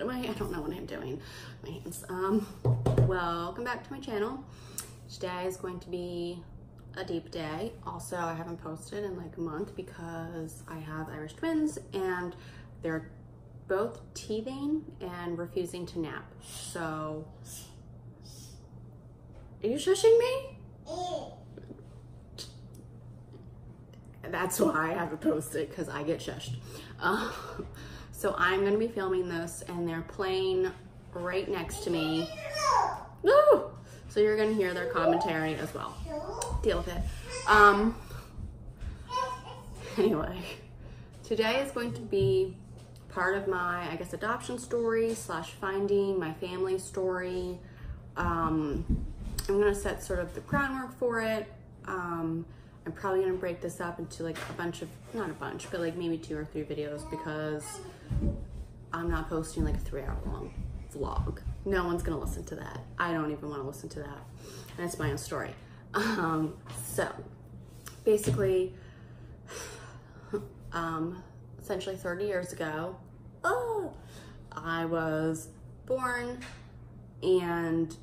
I don't know what I'm doing. My hands. Welcome back to my channel. Today is going to be a deep day. Also, I haven't posted in like a month because I have Irish twins and they're both teething and refusing to nap. So, are you shushing me? That's why I haven't posted, because I get shushed. So I'm going to be filming this and they're playing right next to me. No! So you're going to hear their commentary as well. Deal with it. Anyway, today is going to be part of my, I guess, adoption story slash finding my family story. I'm going to set sort of the groundwork for it. I'm probably gonna break this up into like a bunch of, not a bunch, but like maybe 2 or 3 videos because I'm not posting like a 3-hour long vlog. No one's gonna listen to that. I don't even wanna listen to that. And it's my own story. So basically, essentially 30 years ago, I was born and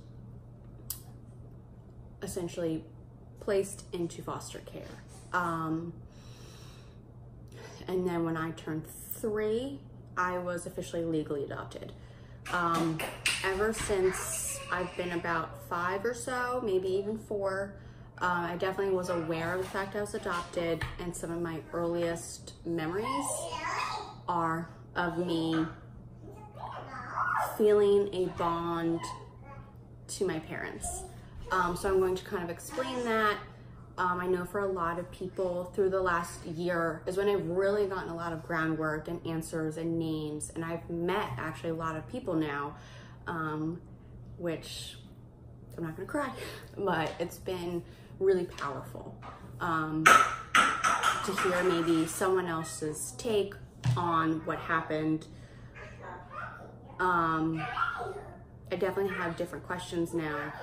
essentially placed into foster care. And then when I turned 3, I was officially legally adopted. Ever since I've been about 5 or so, maybe even 4, I definitely was aware of the fact I was adopted, and some of my earliest memories are of me feeling a bond to my parents. So I'm going to kind of explain that. I know for a lot of people through the last year is when I've really gotten a lot of groundwork and answers and names, and I've met actually a lot of people now, which I'm not gonna cry, but it's been really powerful to hear maybe someone else's take on what happened. I definitely have different questions now.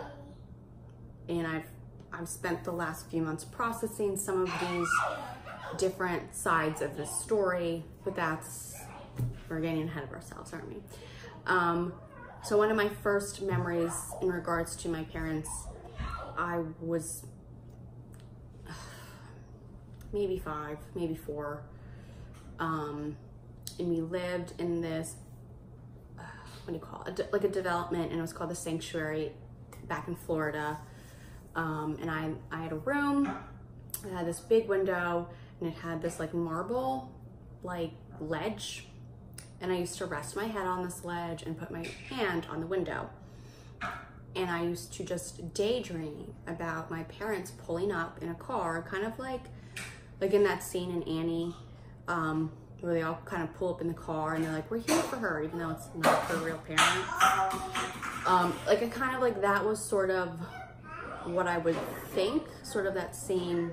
And I've spent the last few months processing some of these different sides of this story, but we're getting ahead of ourselves, aren't we? So one of my first memories in regards to my parents, I was maybe 5, maybe 4, and we lived in this, what do you call it? Like a development, and it was called the Sanctuary back in Florida. And I had a room, it had this big window, and it had this like marble, like ledge. And I used to rest my head on this ledge and put my hand on the window. And I used to just daydream about my parents pulling up in a car, kind of like in that scene in Annie, where they all kind of pull up in the car and they're like, we're here for her, even though it's not her real parents. Like I kind of like, that was sort of what I would think, sort of that same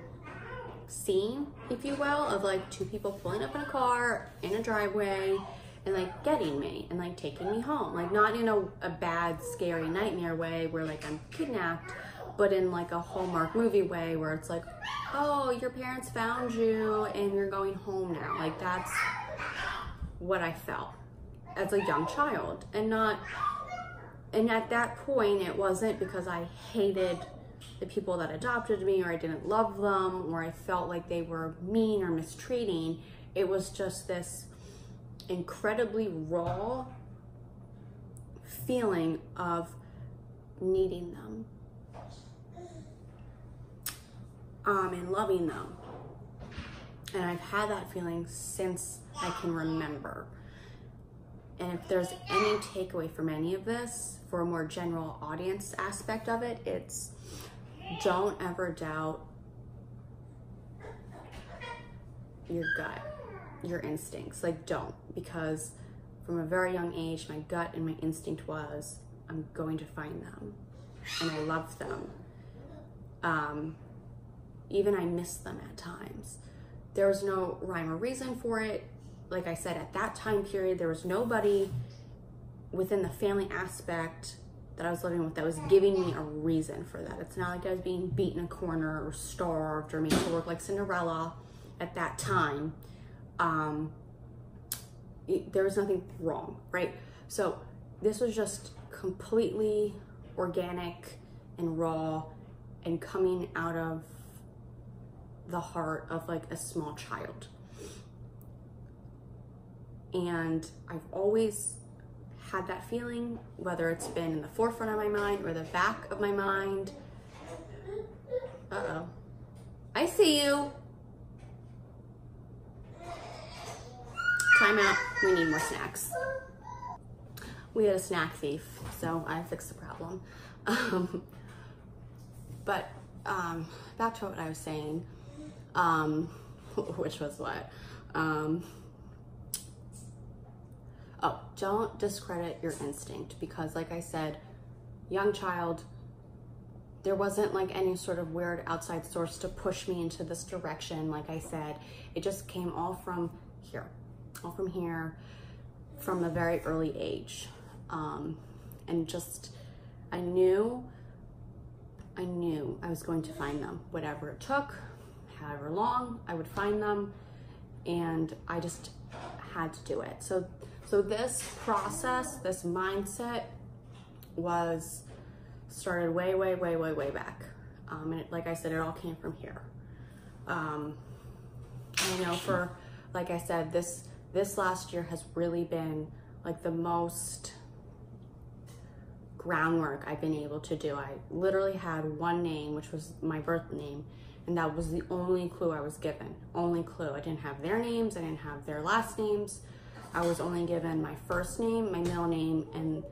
scene, if you will, of like 2 people pulling up in a car in a driveway and like getting me and like taking me home, like not in a bad scary nightmare way where like I'm kidnapped, but in like a Hallmark movie way where it's like, oh, your parents found you and you're going home now. Like that's what I felt as a young child. And at that point, it wasn't because I hated the people that adopted me or I didn't love them or I felt like they were mean or mistreating. It was just this incredibly raw feeling of needing them and loving them. And I've had that feeling since I can remember. And if there's any takeaway from any of this, for a more general audience aspect of it, it's don't ever doubt your gut, your instincts. Like don't, because from a very young age, my gut and my instinct was, I'm going to find them and I love them. Even I miss them at times. There was no rhyme or reason for it. Like I said, at that time period, there was nobody within the family aspect that I was living with that was giving me a reason for that. It's not like I was being beaten in a corner or starved or made to work like Cinderella at that time. There was nothing wrong, right? So this was just completely organic and raw and coming out of the heart of like a small child. And I've always had that feeling, whether it's been in the forefront of my mind or the back of my mind. Uh-oh. I see you. Time out. We need more snacks. We had a snack thief, so I fixed the problem. But back to what I was saying, which was what? Oh, don't discredit your instinct, because like I said, young child, there wasn't like any sort of weird outside source to push me into this direction. Like I said, it just came all from here, from a very early age. And just, I knew I was going to find them, whatever it took, however long I would find them, and I just had to do it. So this process, this mindset started way back. And like I said, it all came from here. I know for, like I said, this last year has really been like the most groundwork I've been able to do. I literally had one name, which was my birth name, and that was the only clue I was given. Only clue. I didn't have their names, I didn't have their last names. I was only given my first name, my middle name, and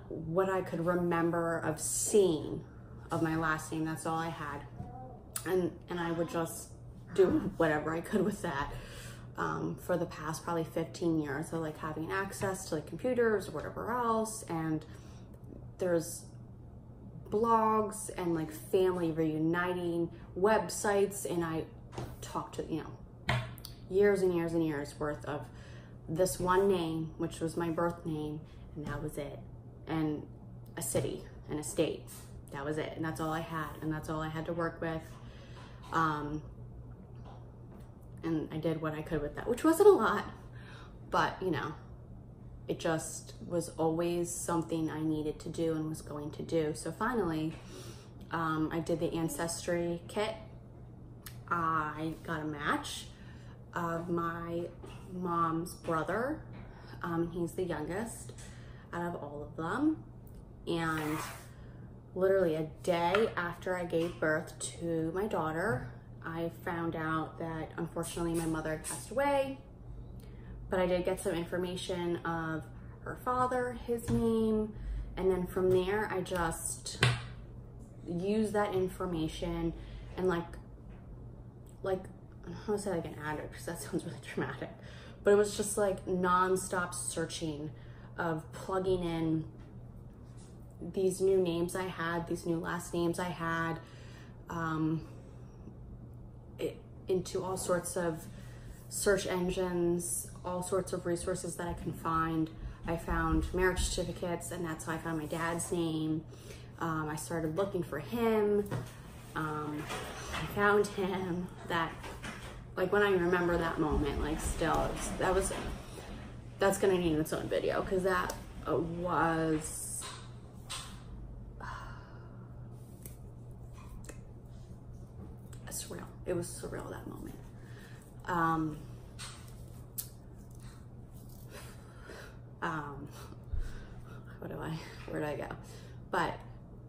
what I could remember of seeing of my last name. That's all I had. And I would just do whatever I could with that. For the past probably 15 years. So like having access to like computers or whatever else, and there's blogs and like family reuniting websites, and I talked to, you know, years and years and years worth of this one name, which was my birth name, and that was it. And a city and a state, that was it. And that's all I had, and that's all I had to work with. And I did what I could with that, which wasn't a lot, but you know, it just was always something I needed to do and was going to do. So finally, I did the ancestry kit. I got a match of my mom's brother. He's the youngest out of all of them. And literally a day after I gave birth to my daughter, I found out that unfortunately my mother had passed away, but I did get some information of her father, his name, and then from there I just used that information and like I don't want to say like an addict because that sounds really dramatic, but it was just like non-stop searching of plugging in these new names I had, these new last names I had, into all sorts of search engines, all sorts of resources that I can find. I found marriage certificates, and that's how I found my dad's name. I started looking for him. I found him. That, like, when I remember that moment, like, still, that's gonna need its own video, because that was surreal. It was surreal, that moment. Where do I go? But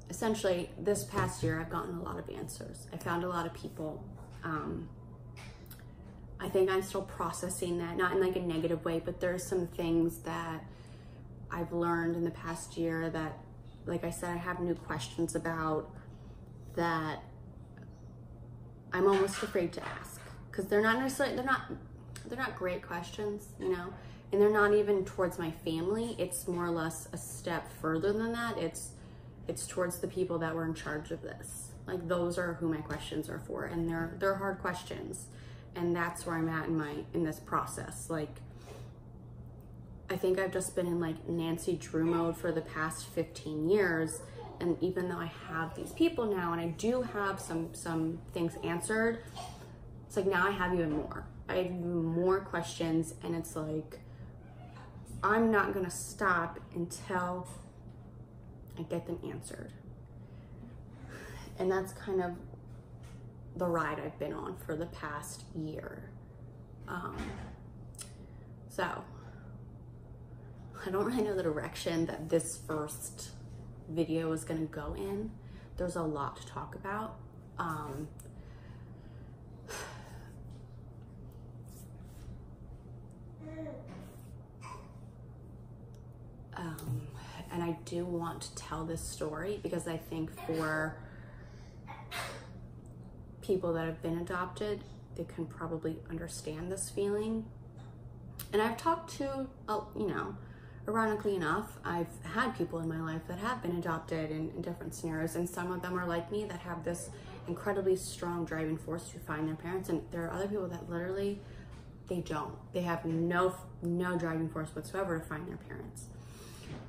essentially, this past year, I've gotten a lot of answers. I found a lot of people. I think I'm still processing that, not in like a negative way, but there's some things that I've learned in the past year that, like I said, I have new questions about that I'm almost afraid to ask, because they're not necessarily, they're not great questions, you know, and they're not even towards my family. It's more or less a step further than that. It's towards the people that were in charge of this. Like, those are who my questions are for, and they're hard questions, and that's where I'm at in this process. Like, I think I've just been in like Nancy Drew mode for the past 15 years. And even though I have these people now, and I do have some things answered, it's like now I have even more. I have even more questions, and it's like, I'm not gonna stop until I get them answered. And that's kind of the ride I've been on for the past year. So I don't really know the direction that this first video is gonna go in. There's a lot to talk about. And I do want to tell this story because I think for people that have been adopted, they can probably understand this feeling. And I've talked to, you know, ironically enough, I've had people in my life that have been adopted in different scenarios, and some of them are like me that have this incredibly strong driving force to find their parents, and there are other people that literally, they don't. They have no driving force whatsoever to find their parents.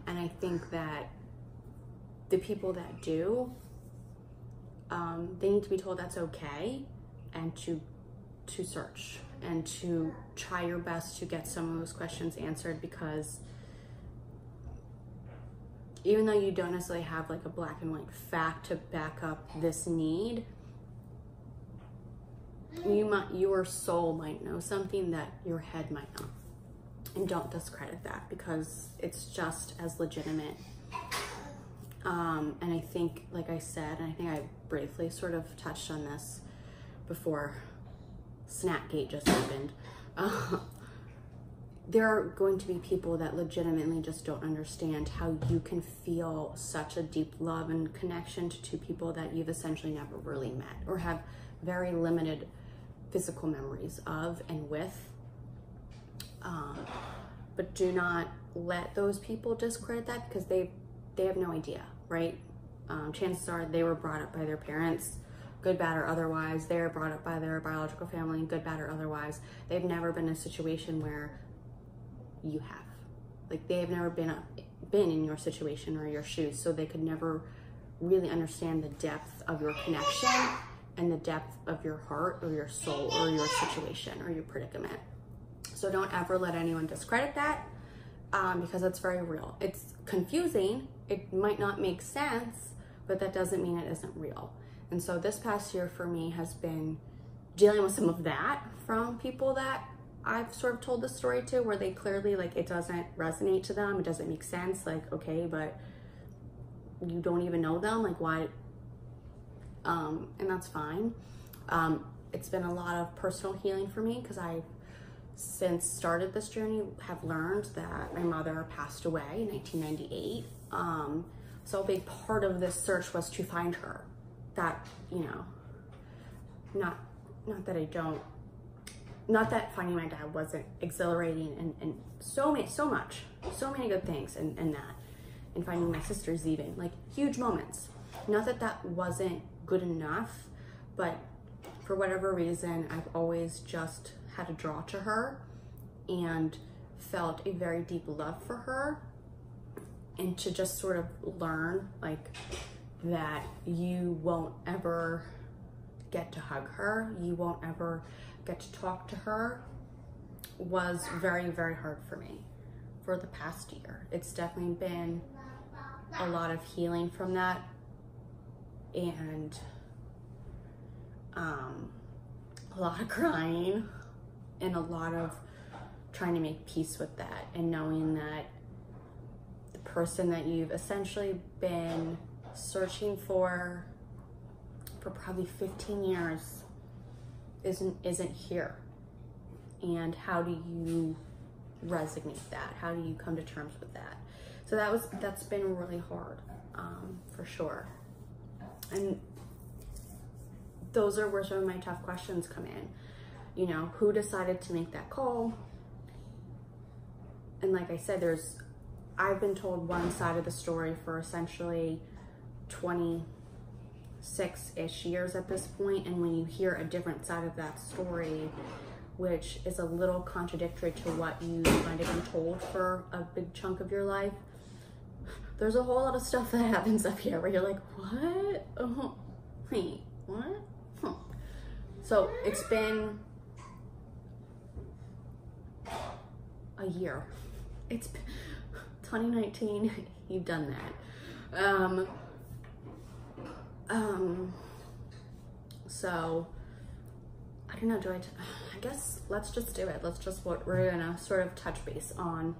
And I think that the people that do, they need to be told that's okay, and to search and to try your best to get some of those questions answered, because even though you don't necessarily have like a black and white fact to back up this need, your soul might know something that your head might not. And don't discredit that, because it's just as legitimate. And I think, like I said, and I think I briefly sort of touched on this before Snapgate just happened, there are going to be people that legitimately just don't understand how you can feel such a deep love and connection to two people that you've essentially never really met or have very limited physical memories of and with. But do not let those people discredit that, because they have no idea, right? Chances are they were brought up by their parents, good, bad, or otherwise. They're brought up by their biological family, good, bad, or otherwise. They've never been in a situation where you have. Like, they have never been in your situation or your shoes, so they could never really understand the depth of your connection and the depth of your heart or your soul or your situation or your predicament. So don't ever let anyone discredit that, because it's very real. It's confusing. It might not make sense, but that doesn't mean it isn't real. And so this past year for me has been dealing with some of that from people that I've sort of told the story to, where they clearly, like, it doesn't resonate to them. It doesn't make sense. Like, okay, but you don't even know them. Like, why? And that's fine. It's been a lot of personal healing for me, because I've since started this journey have learned that my mother passed away in 1998. So a big part of this search was to find her. That, you know, not that finding my dad wasn't exhilarating and so many good things in that, and finding my sisters, even like huge moments. Not that that wasn't good enough, but for whatever reason, I've always just had a draw to her and felt a very deep love for her, and to just sort of learn like that you won't ever get to hug her, you won't ever get to talk to her, was very, very hard for me for the past year. It's definitely been a lot of healing from that, and a lot of crying, and a lot of trying to make peace with that, and knowing that the person that you've essentially been searching for probably 15 years isn't here. And how do you resonate that? How do you come to terms with that? So that's been really hard, for sure. And those are where some of my tough questions come in. You know, who decided to make that call? And like I said, I've been told one side of the story for essentially 26-ish years at this point, and when you hear a different side of that story, which is a little contradictory to what you might have been told for a big chunk of your life, there's a whole lot of stuff that happens up here where you're like, what? Oh, wait, what? Huh. So it's been a year. it's 2019, you've done that. So I don't know, I guess let's just do it. We're gonna sort of touch base on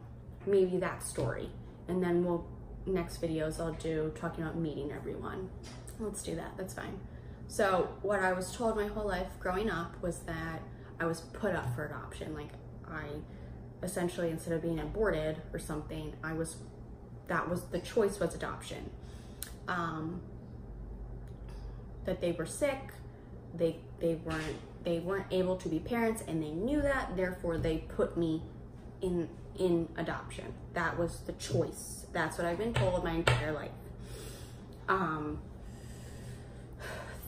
maybe that story, and then next videos I'll do talking about meeting everyone. Let's do that, that's fine. So what I was told my whole life growing up was that I was put up for adoption. Like, I essentially, instead of being aborted or something, the choice was adoption. That they were sick, they weren't able to be parents, and they knew that, therefore they put me in adoption. That was the choice. That's what I've been told my entire life.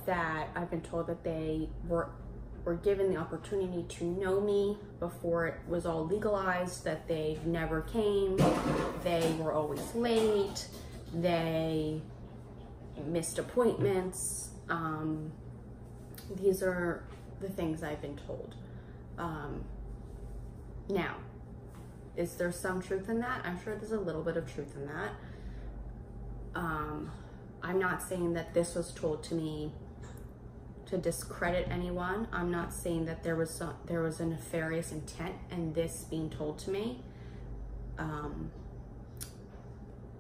That I've been told that they were given the opportunity to know me before it was all legalized, that they never came, they were always late, they missed appointments. These are the things I've been told. Now, is there some truth in that? I'm sure there's a little bit of truth in that. I'm not saying that this was told to me to discredit anyone. I'm not saying that there was a nefarious intent in this being told to me.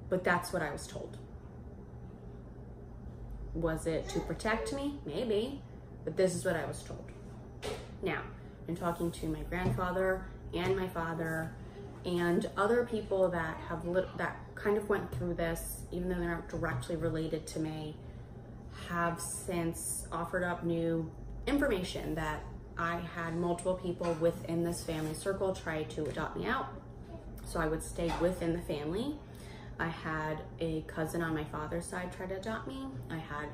But that's what I was told. Was it to protect me? Maybe, but this is what I was told. Now, in talking to my grandfather and my father and other people that that kind of went through this, even though they're not directly related to me, have since offered up new information that I had multiple people within this family circle try to adopt me out, so I would stay within the family. I had a cousin on my father's side try to adopt me. I had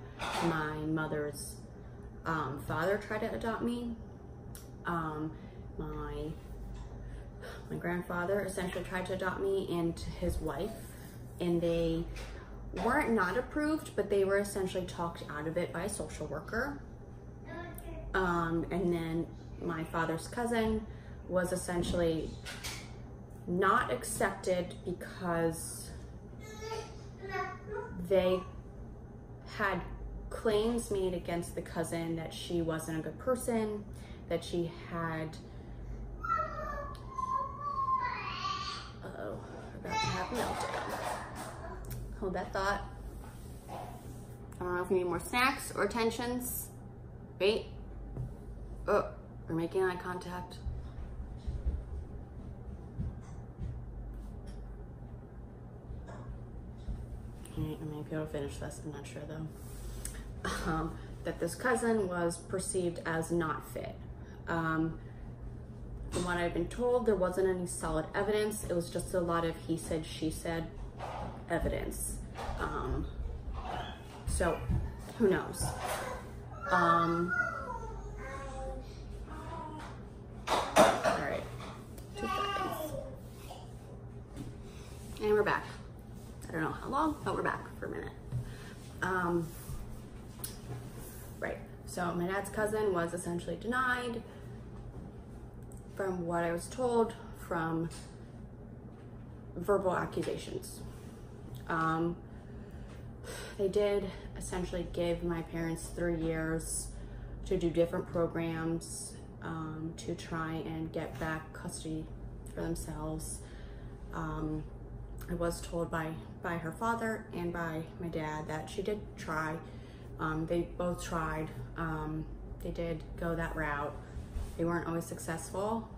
my mother's father try to adopt me. My grandfather essentially tried to adopt me and his wife, and they weren't not approved, but they were essentially talked out of it by a social worker. And then my father's cousin was essentially not accepted because they had claims made against the cousin that she wasn't a good person, that she had, about to have a meltdown. Hold that thought. I don't know if you need more snacks or attentions. Wait. Oh, we're making eye contact. I may be able to finish this, I'm not sure though. That this cousin was perceived as not fit. From what I've been told, there wasn't any solid evidence. It was just a lot of he said, she said evidence. So who knows? All right, 2 seconds. And we're back. I don't know how long, but we're back for a minute. Right, so my dad's cousin was essentially denied, from what I was told, from verbal accusations. They did essentially give my parents 3 years to do different programs, to try and get back custody for themselves. I was told by her father and by my dad that she did try. They both tried. They did go that route. They weren't always successful,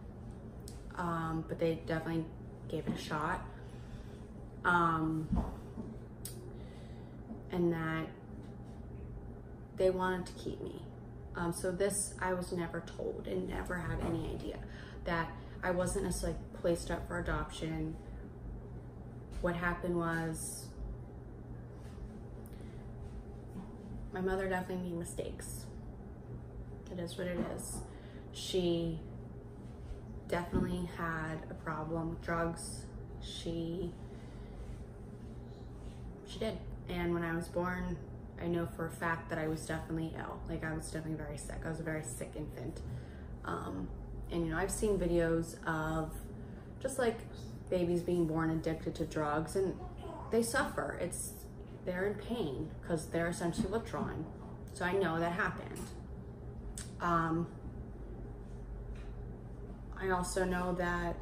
but they definitely gave it a shot. And that they wanted to keep me. So this, I was never told and never had any idea that I wasn't necessarily placed up for adoption. What happened was my mother definitely made mistakes. It is what it is. She definitely had a problem with drugs. She did. And when I was born, I know for a fact that I was definitely ill. Like, I was definitely very sick. I was a very sick infant. And you know, I've seen videos of just like babies being born addicted to drugs, and they suffer. They're in pain because they're essentially withdrawing. So I know that happened. I also know that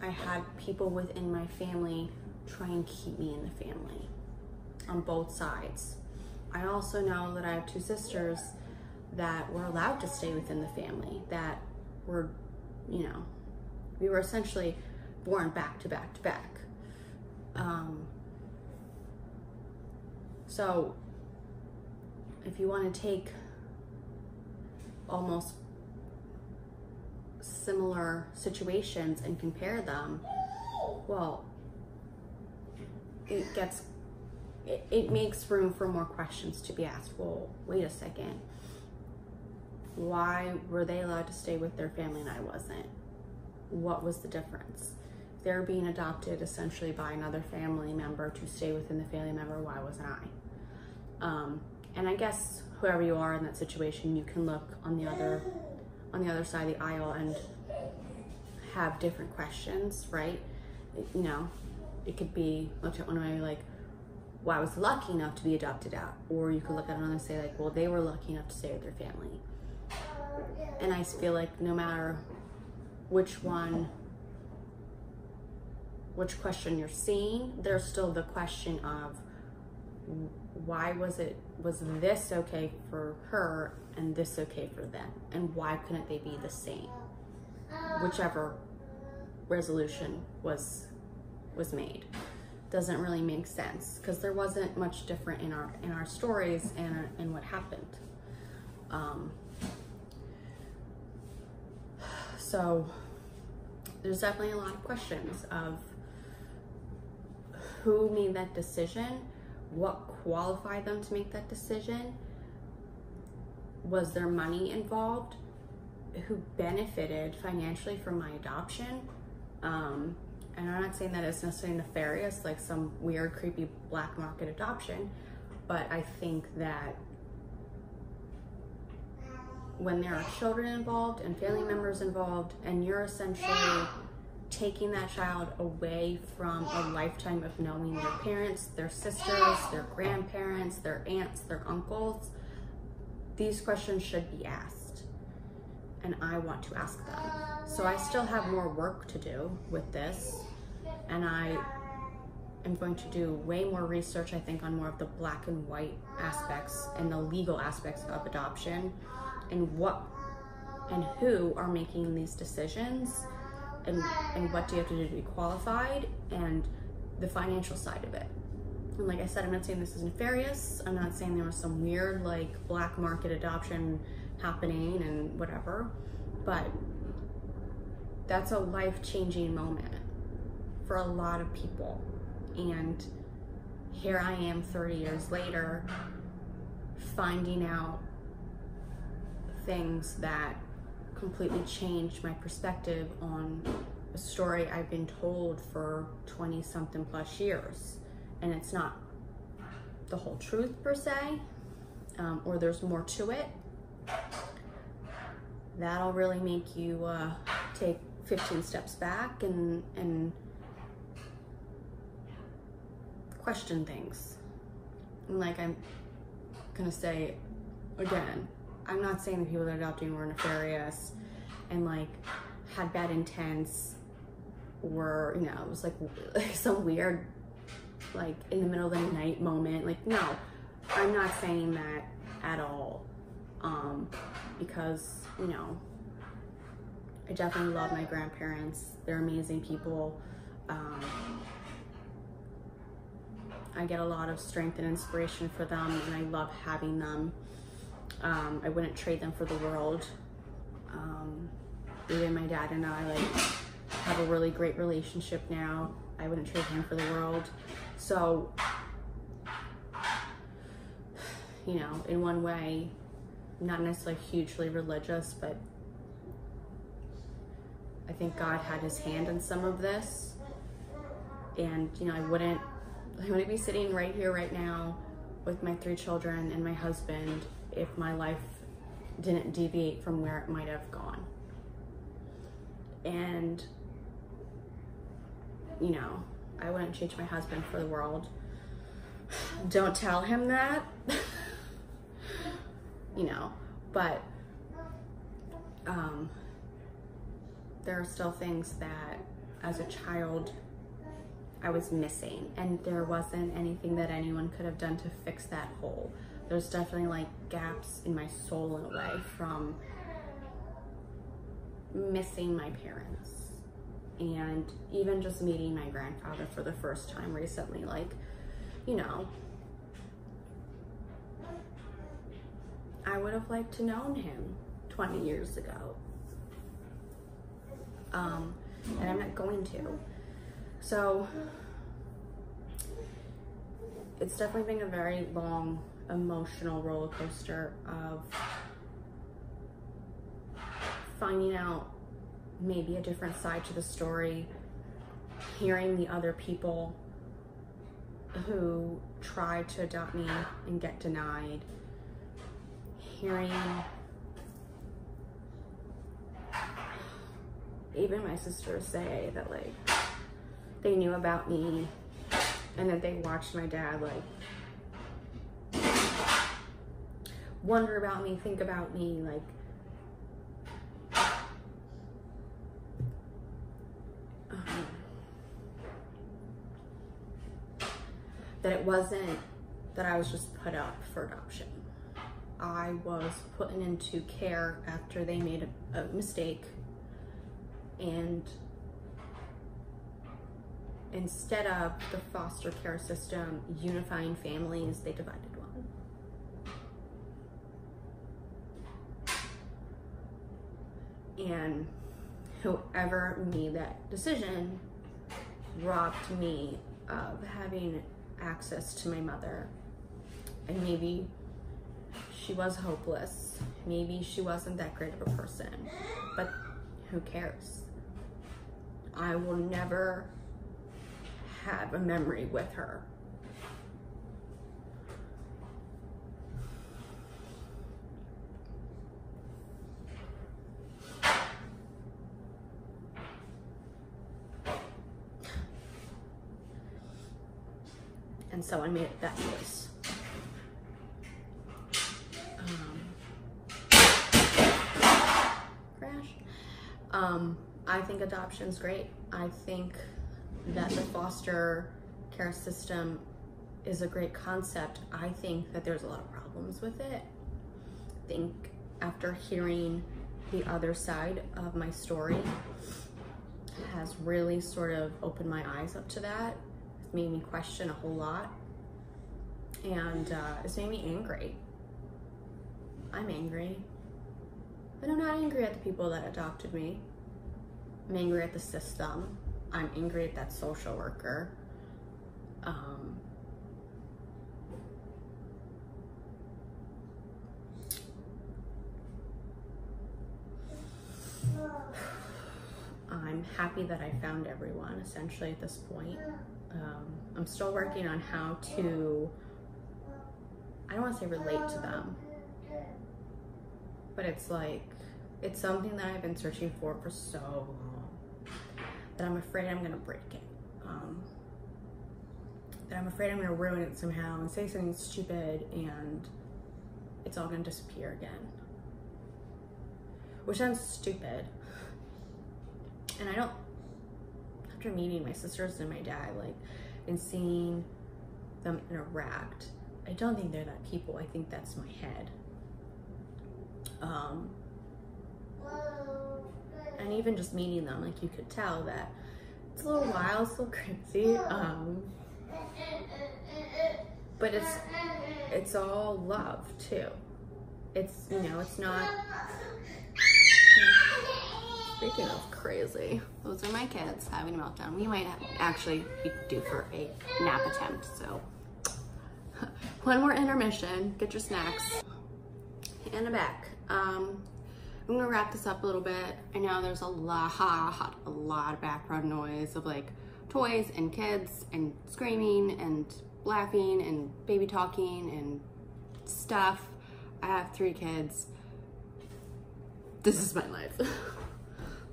I had people within my family try and keep me in the family on both sides. I also know that I have 2 sisters that were allowed to stay within the family, that were, we were essentially born back to back to back. So if you want to take almost similar situations and compare them, well, it makes room for more questions to be asked. Well, wait a second. Why were they allowed to stay with their family and I wasn't? What was the difference? They're being adopted essentially by another family member to stay within the family member. Why wasn't I? And I guess whoever you are in that situation, you can look on the other side of the aisle and have different questions, right? It could be looked at one way like, well, I was lucky enough to be adopted out. Or you could look at it and say like, well, they were lucky enough to stay with their family. And I feel like no matter which question you're seeing, there's still the question of why was this okay for her and this okay for them? And why couldn't they be the same? Whichever resolution was made. Doesn't really make sense because there wasn't much different in our stories and what happened. So there's definitely a lot of questions of who made that decision, what qualified them to make that decision, was there money involved, who benefited financially from my adoption. And I'm not saying that it's necessarily nefarious, like some weird, creepy black market adoption, but I think that when there are children involved and family members involved, and you're essentially taking that child away from a lifetime of knowing their parents, their sisters, their grandparents, their aunts, their uncles, these questions should be asked. And I want to ask them. So I still have more work to do with this. And I am going to do way more research, I think, on more of the black and white aspects and the legal aspects of adoption, and who are making these decisions, and what do you have to do to be qualified, and the financial side of it. And like I said, I'm not saying this is nefarious. I'm not saying there was some weird like black market adoption happening and whatever, but that's a life-changing moment for a lot of people. And here I am 30 years later finding out things that completely changed my perspective on a story I've been told for 20 something plus years. And it's not the whole truth per se, or there's more to it. That'll really make you take 15 steps back and question things. And like I'm gonna say again, I'm not saying the people that are adopting were nefarious and like had bad intents, or it was like some weird like in the middle of the night moment. Like, no, I'm not saying that at all, because I definitely love my grandparents. They're amazing people. I get a lot of strength and inspiration for them, and I love having them. I wouldn't trade them for the world. Even my dad and I have a really great relationship now. I wouldn't trade him for the world. So, in one way, not necessarily hugely religious, but I think God had his hand in some of this. And, I wouldn't be sitting right here, right now with my 3 children and my husband if my life didn't deviate from where it might have gone. And you know, I wouldn't change my husband for the world. Don't tell him that. You know, but there are still things that as a child I was missing, and there wasn't anything that anyone could have done to fix that hole. There's definitely like gaps in my soul in a way from missing my parents, and even just meeting my grandfather for the first time recently. Like, you know, I would have liked to known him 20 years ago. And I'm not going to. So it's definitely been a very long emotional roller coaster of finding out maybe a different side to the story, hearing the other people who tried to adopt me and get denied, hearing even my sisters say that like they knew about me and that they watched my dad like wonder about me, think about me, like that it wasn't that I was just put up for adoption. I was put into care after they made a mistake, and instead of the foster care system unifying families, they divided one. And whoever made that decision robbed me of having access to my mother. And maybe she was hopeless. Maybe she wasn't that great of a person, but who cares? I will never have a memory with her. And so I made that choice. I think adoption's great. I think that the foster care system is a great concept. I think that there's a lot of problems with it. I think after hearing the other side of my story has really sort of opened my eyes up to that. It's made me question a whole lot, and it's made me angry. I'm angry, but I'm not angry at the people that adopted me. I'm angry at the system. I'm angry at that social worker. I'm happy that I found everyone, essentially, at this point. I'm still working on how to, I don't want to say relate to them, but it's like, it's something that I've been searching for so long that I'm afraid I'm gonna break it. That I'm afraid I'm gonna ruin it somehow and say something stupid and it's all gonna disappear again. Which sounds stupid. And I don't, after meeting my sisters and my dad, like, and seeing them interact, I don't think they're that people. I think that's my head. And even just meeting them, like, you could tell that it's a little wild, it's a little crazy. But it's all love too. It's, you know, it's not. Speaking of crazy, those are my kids having a meltdown. We might actually be due for a nap attempt, so one more intermission. Get your snacks. And I'm back. I'm gonna wrap this up a little bit. I know there's a lot of background noise of like toys and kids and screaming and laughing and baby talking and stuff. I have 3 kids. This is my life.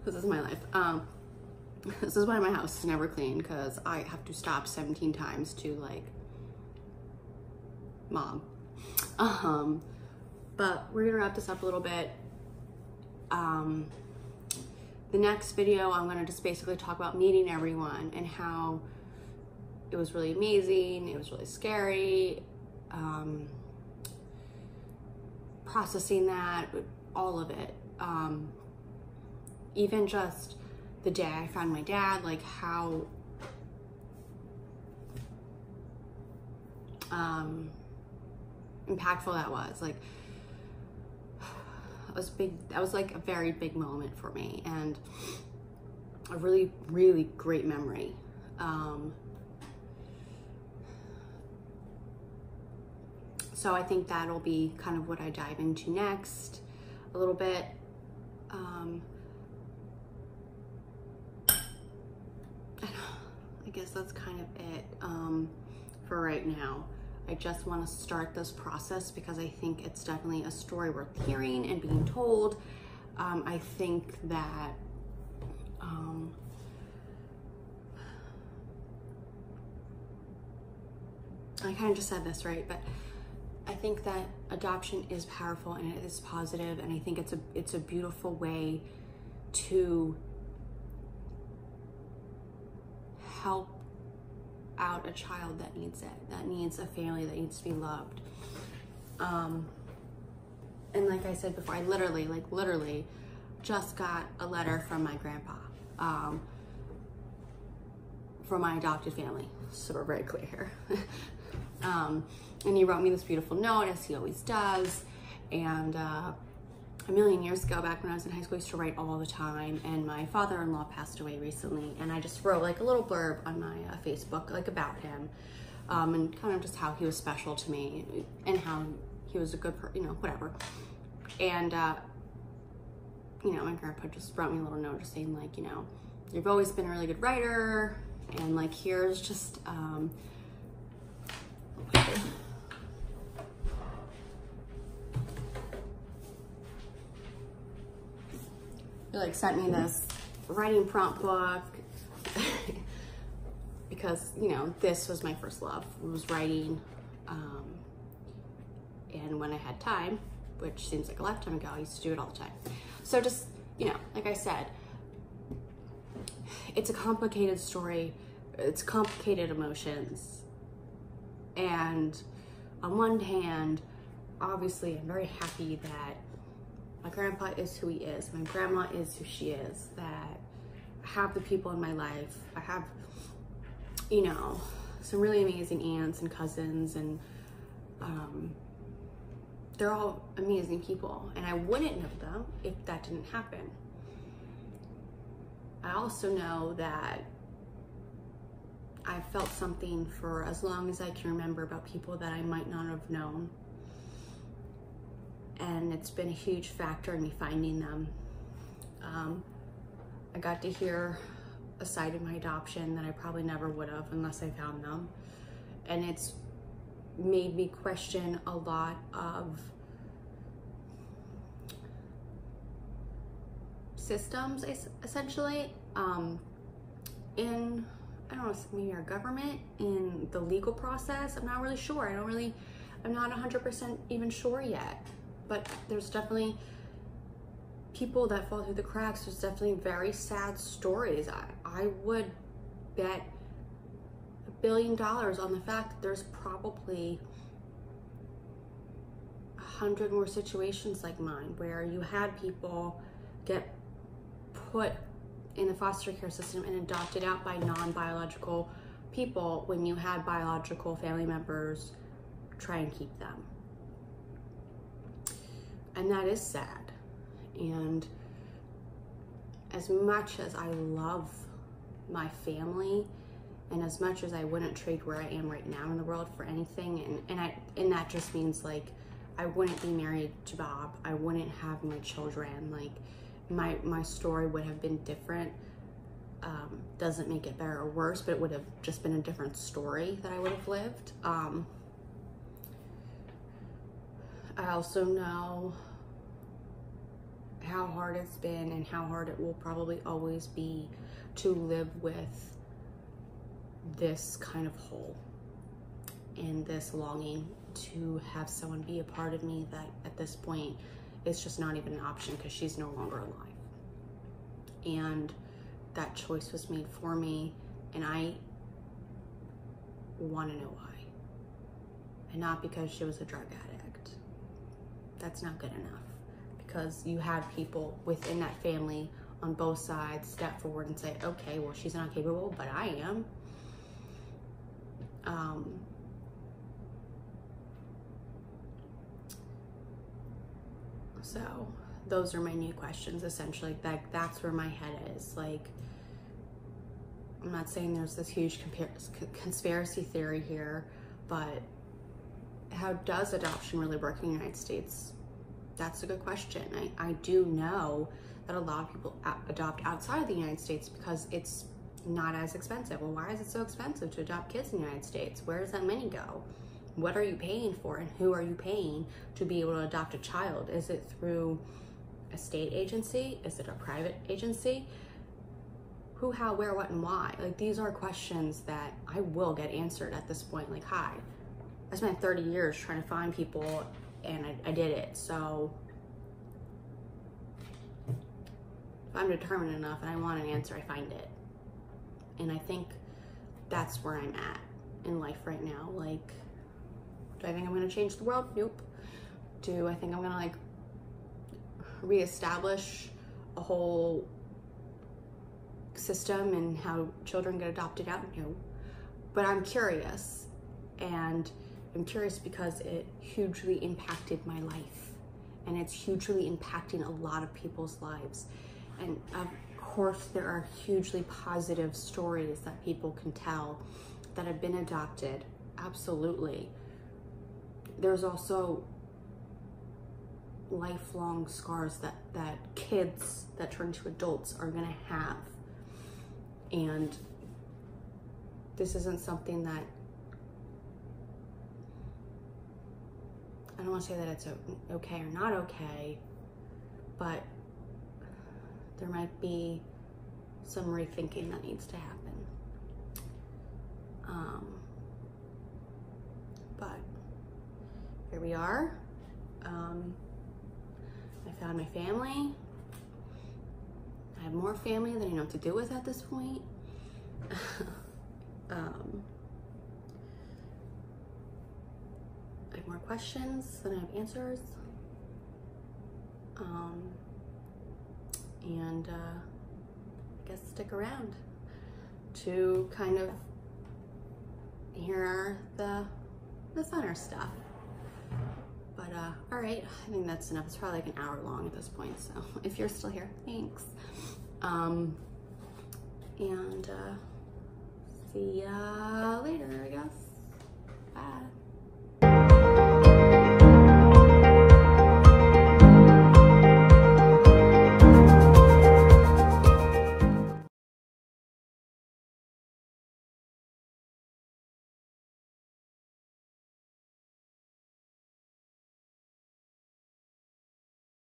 This is my life. This is why my house is never clean, because I have to stop 17 times to like, Mom. But we're gonna wrap this up a little bit. The next video, I'm gonna just basically talk about meeting everyone and how it was really amazing, it was really scary, processing that, all of it. Even just the day I found my dad, like how impactful that was. Like, it was big. That was like a very big moment for me, and a really, really great memory. So I think that'll be kind of what I dive into next a little bit. I guess that's kind of it for right now. I just want to start this process because I think it's definitely a story worth hearing and being told. I think that I kind of just said this, right? But I think that adoption is powerful and it is positive, and I think it's a beautiful way to help out a child that needs it, that needs a family, that needs to be loved. And like I said before, I literally just got a letter from my grandpa, from my adopted family, so we're very clear here. And he wrote me this beautiful note, as he always does. And a million years ago, back when I was in high school, I used to write all the time, and my father-in-law passed away recently, and I just wrote like a little blurb on my Facebook, like about him, and kind of just how he was special to me, and how he was a good person, you know, whatever. And you know, my grandpa just wrote me a little note just saying, like, you know, you've always been a really good writer, and like here's just he like sent me this writing prompt book because, you know, this was my first love, was writing. And when I had time, which seems like a lifetime ago, I used to do it all the time. So just, you know, like I said, it's a complicated story, it's complicated emotions. And on one hand, obviously I'm very happy that my grandpa is who he is, my grandma is who she is, that I have the people in my life. I have, you know, some really amazing aunts and cousins, and they're all amazing people, and I wouldn't know them if that didn't happen. I also know that I've felt something for as long as I can remember about people that I might not have known. And it's been a huge factor in me finding them. I got to hear a side of my adoption that I probably never would have unless I found them. And it's made me question a lot of systems, essentially, in, I don't know, maybe our government, in the legal process. I'm not really sure. I'm not 100% even sure yet. But there's definitely people that fall through the cracks. There's definitely very sad stories. I would bet $1 billion on the fact that there's probably 100 more situations like mine where you had people get put in the foster care system and adopted out by non-biological people when you had biological family members try and keep them. And that is sad. And as much as I love my family, and as much as I wouldn't trade where I am right now in the world for anything, and that just means, like, I wouldn't be married to Bob, I wouldn't have my children, like, my story would have been different. Doesn't make it better or worse, but it would have just been a different story that I would have lived. I also know, how hard it's been and how hard it will probably always be to live with this kind of hole and this longing to have someone be a part of me that at this point is just not even an option because she's no longer alive. And that choice was made for me, and I want to know why. And not because she was a drug addict. That's not good enough, because you have people within that family on both sides step forward and say, okay, well, she's not capable, but I am. So those are my new questions, essentially. That's where my head is. Like, I'm not saying there's this huge conspiracy theory here, but how does adoption really work in the United States? That's a good question. I do know that a lot of people adopt outside of the United States because it's not as expensive. Well, why is it so expensive to adopt kids in the United States? Where does that money go? What are you paying for, and who are you paying to be able to adopt a child? Is it through a state agency? Is it a private agency? Who, how, where, what, and why? Like, these are questions that I will get answered at this point. Like, hi, I spent 30 years trying to find people, and I did it. So if I'm determined enough and I want an answer, I find it. And I think that's where I'm at in life right now. Like, do I think I'm gonna change the world? Nope. Do I think I'm gonna like reestablish a whole system and how children get adopted out? No. But I'm curious, and I'm curious because it hugely impacted my life, and it's hugely impacting a lot of people's lives. And of course, there are hugely positive stories that people can tell that have been adopted. Absolutely. There's also lifelong scars that kids that turn to adults are gonna have. And this isn't something that, I don't want to say that it's okay or not okay, but there might be some rethinking that needs to happen. But here we are. I found my family. I have more family than I know what to do with at this point. I have more questions than I have answers. And I guess stick around to kind of hear the funner stuff. But all right, I think that's enough. It's probably like an hour long at this point, so if you're still here, thanks. And see ya later, I guess.